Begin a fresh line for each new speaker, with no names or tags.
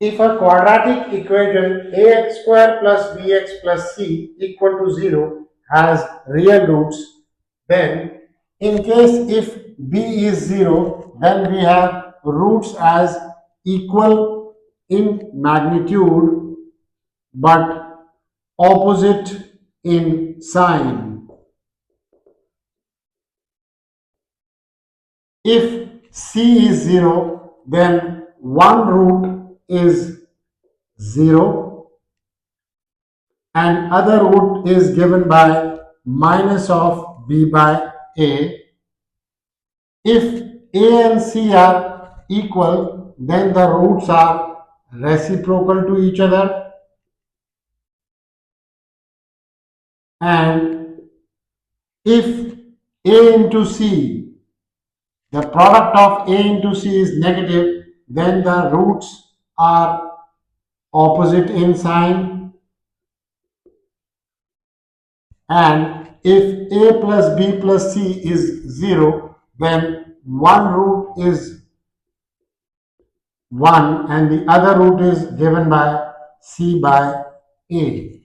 If a quadratic equation ax square plus bx plus c equal to 0 has real roots, then in case if b is 0, then we have roots as equal in magnitude but opposite in sign. If c is 0, then one root is 0 and other root is given by minus of b by a. If a and c are equal, then the roots are reciprocal to each other, and if a into c, the product of a into c is negative, then the roots are opposite in sign, and if a plus b plus c is 0, then one root is 1 and the other root is given by c by a.